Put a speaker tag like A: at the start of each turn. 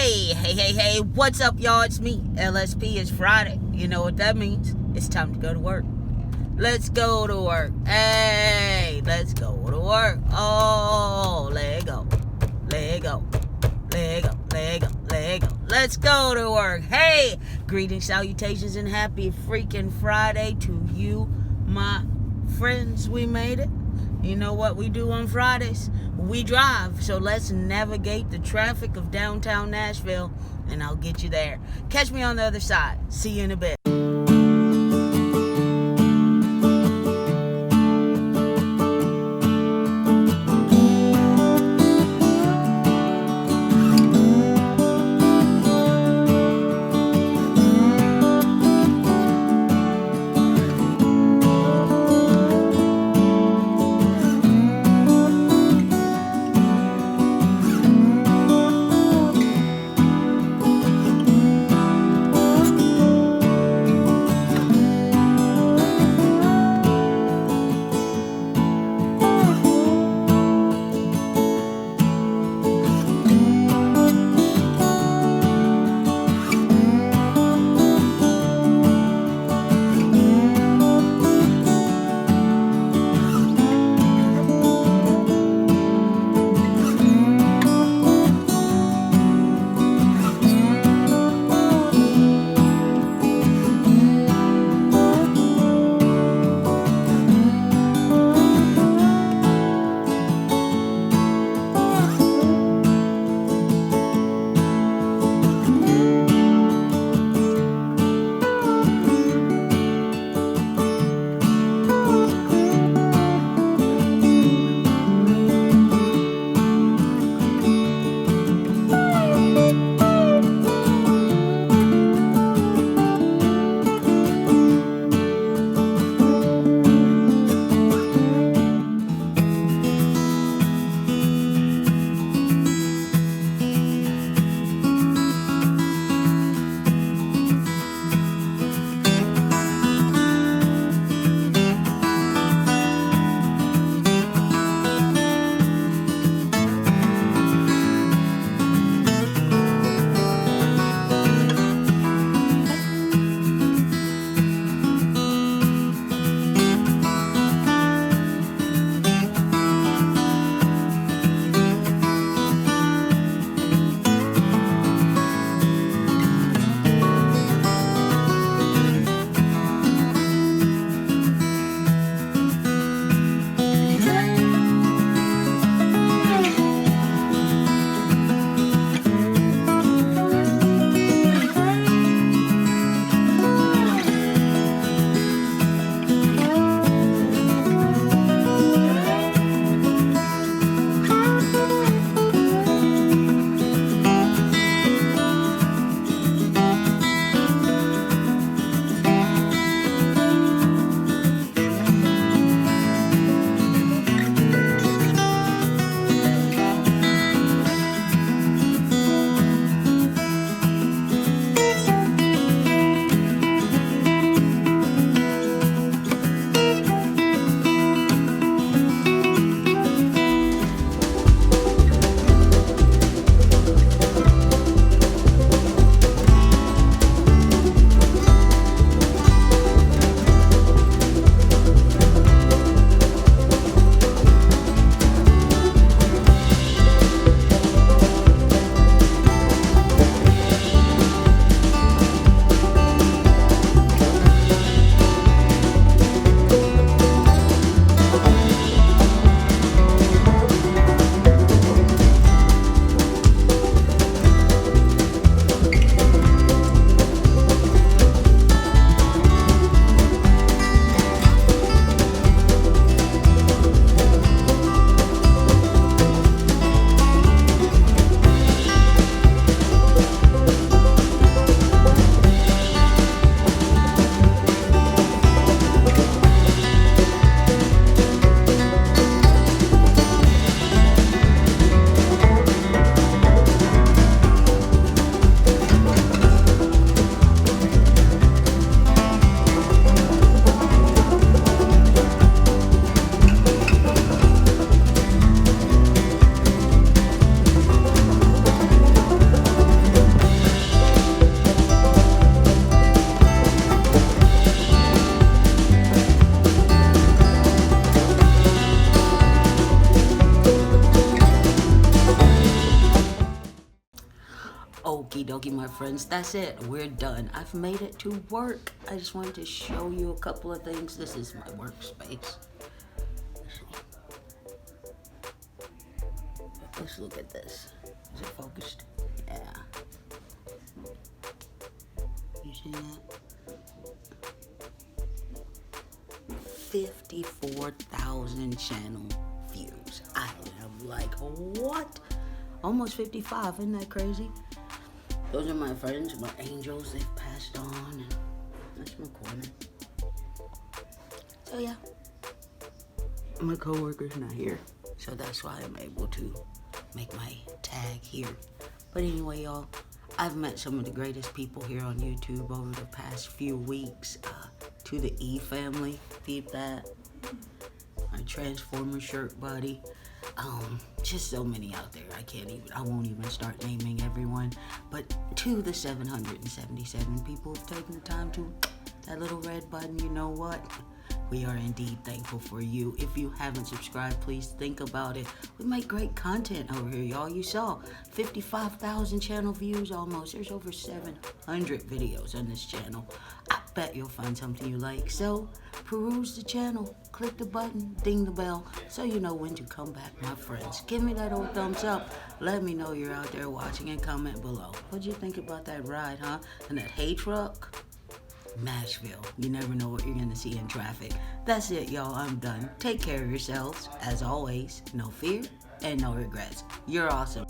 A: Hey, what's up, y'all? It's me, LSP. It's Friday. You know what that means. It's time to go to work. Let's go to work. Hey, let's go to work. Oh, let go. Let's go to work. Hey, greetings, salutations, and happy freaking Friday to you, my friends. We made it. You know what we do on Fridays? We drive. So let's navigate the traffic of downtown Nashville, and I'll get you there. Catch me on the other side. See you in a bit. Okie dokie, my friends. That's it. We're done. I've made it to work. I just wanted to show you a couple of things. This is my workspace. Let's look at this. Is it focused? Yeah. You see that? 54,000 channel views. I am like, what? Almost 55. Isn't that crazy? Those are my friends, my angels. They've passed on. And that's my corner. So yeah, my coworker's not here, so that's why I'm able to make my tag here. But anyway, y'all, I've met some of the greatest people here on YouTube over the past few weeks. To the E family, peep that. My Transformer shirt buddy. Just so many out there. I won't even start naming everyone. But to the 777 people who've taken the time to that little red button, you know what? We are indeed thankful for you. If you haven't subscribed, please think about it. We make great content over here, y'all. You saw 55,000 channel views almost. There's over 700 videos on this channel. I bet you'll find something you like. So peruse the channel, click the button, ding the bell, so you know when to come back, my friends. Give me that old thumbs up. Let me know you're out there watching and comment below. What'd you think about that ride, huh? And that hay truck? Nashville. You never know what you're gonna see in traffic. That's it, y'all. I'm done. Take care of yourselves. As always, no fear and no regrets. You're awesome.